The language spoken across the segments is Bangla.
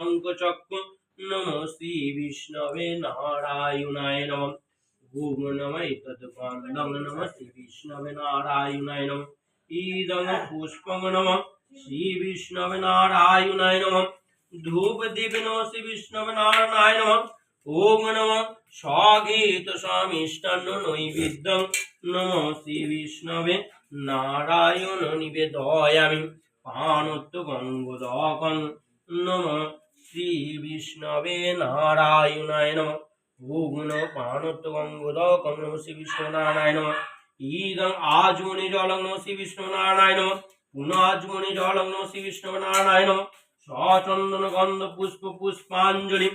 শঙ্খচক্র নমো শ্রী বিষ্ণবে নারায়ণায় নমঃ। ওম নমঃ এতদ্গন্ধং নমঃ শ্রী বিষ্ণবে নারায়ণায় নমঃ। ইদং পুষ্পং নমঃ শ্রী বিষ্ণবে নারায়ণায় নমঃ। ধূপ দীপ নমঃ শ্রী বিষ্ণবে নারায়ণায় নমঃ। ওম নমঃ স্বগীত সমিষ্টান্ন নৈবেদ্যং নমঃ শ্রী বিষ্ণবে নারায়ণ নিবেদয়ামি। পানোত্ত গঙ্গোদকং নমঃ শ্রী বিষ্ণবে নারায়ণায় নমঃ। ওম নমঃ পানোত্ত গঙ্গোদকং নমঃ শ্রী বিষ্ণবে নারায়ণায় নমঃ। ইদং আজমনি জলং নমঃ শ্রী বিষ্ণবে নারায়ণায় নমঃ। পুনাজমনি জলং নমঃ শ্রী বিষ্ণবে নারায়ণায় নমঃ। সচন্দন গন্ধ পুষ্প পুষ্পাঞ্জলি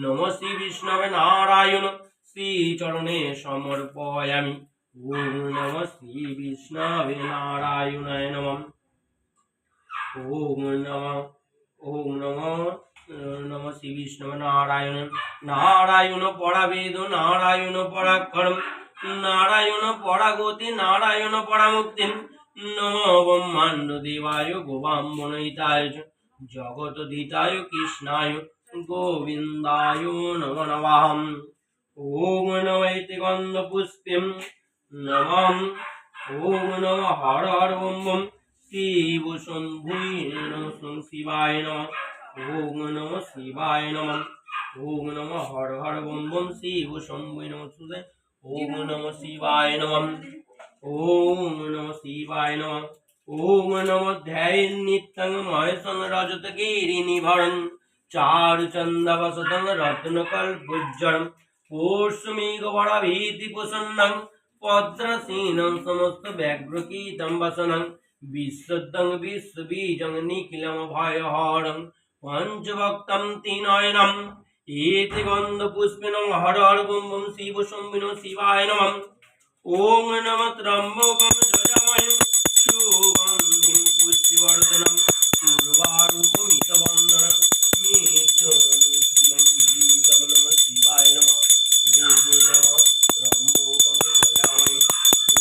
নমঃ শ্রী বিষ্ণবে নারায়ণ শ্রীচরণে সমর্পয়ামি। ওম নমঃ শ্রী বিষ্ণবে নারায়ণায় নমঃ। ওম নমঃ শ্রী বিষ্ণবে নারায়ণ। নারায়ণ পরাবেদ নারায়ণ পরাক্ষরম নারায়ণ পরাগতি নারায়ণ পরামুক্তি। নমো ব্রহ্মাণ্ড দেবায় গোবাম্বনহিতায় জগতধিতায় কৃষ্ণায় গোবিন্দায় নমো নমঃ। ওম নমঃ ইতি গন্ধ পুষ্পেম নমঃ। ওম নমঃ হর হর বম বম শিব শম্ভুই নমঃ শিবায় নমঃ। ওম নমঃ শিবায় নমঃ। ওম নমঃ হর হর বম বম শিব শম্ভুই নমঃ। ওম নমঃ শিবায় নমঃ। ওম নমঃ শিবায় নমঃ। ওম নমঃ ধ্যায়ন নিত্যং মহেশং রজতগিরিনিভরং চারুচন্দাবসতং রত্নকল্পোজ্জ্বলং পৌষ্যমেঘবরাভীতি প্রসন্নং পদ্মসীনং সমস্ত ব্যাঘ্রকীটং বসনং বিশ্বদং বিশ্ববীজং নিখিলমভয়হরং পঞ্চভক্তং ত্রিনয়নম। এতে গন্ধ পুষ্পিণং হর হর বম বম শিব শম্ভুনো শিবায় নমঃ। ওম নমঃ ত্রম্বকং যজামহে সুগন্ধিং পুষ্টিবর্ধনং উর্বারুকমিতবন্ধনং মেত্রমুষ্টিমং গীতং নমঃ শিবায় নমঃ। ওম নমঃ ত্রম্বকং যজামহে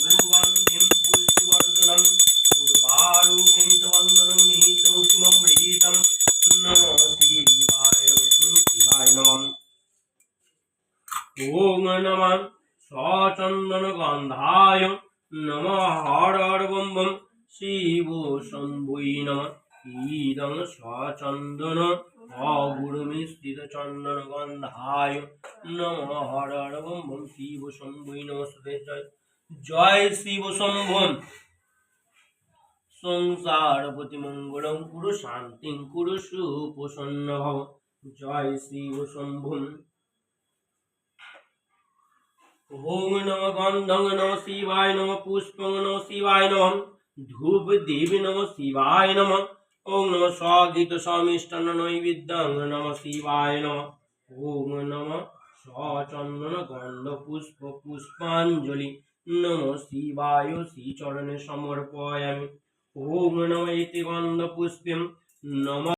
সুগন্ধিং পুষ্টিবর্ধনং উর্বারুকমিতবন্ধনং মেত্রমুষ্টিমং গীতং নমঃ শিবায় নমঃ। শিবায় নমঃ। ওম নমঃ সচন্দন গন্ধায় নমঃ হর হর বম বম শিব শম্ভুই নমঃ। ইদং সচন্দন অগুরুমিশ্রিত চন্দন গন্ধায় নমঃ হর হর বম বম শিব শম্ভুই নমঃ। জয় জয় শিব শম্ভু। সংসারপতি মঙ্গলং কুরু শান্তিং কুরু সুপ্রসন্ন ভব। জয় শিব শম্ভু। ওম নমঃ গন্ধং নমঃ শিবায় নমঃ। পুষ্পং নমঃ শিবায় নমঃ। ধূপ দেবী নমঃ শিবায় নমঃ। ওম নমঃ স্বগীত সমিষ্টান্ন নৈবেদ্যং নমঃ শিবায় নমঃ। ওম নমঃ সচন্দন গন্ধ পুষ্প পুষ্পাঞ্জলি নমঃ শিবায় শ্রীচরণে সমর্পয়ামি। ওম নমঃ ইতি গন্ধ পুষ্পেম নমঃ।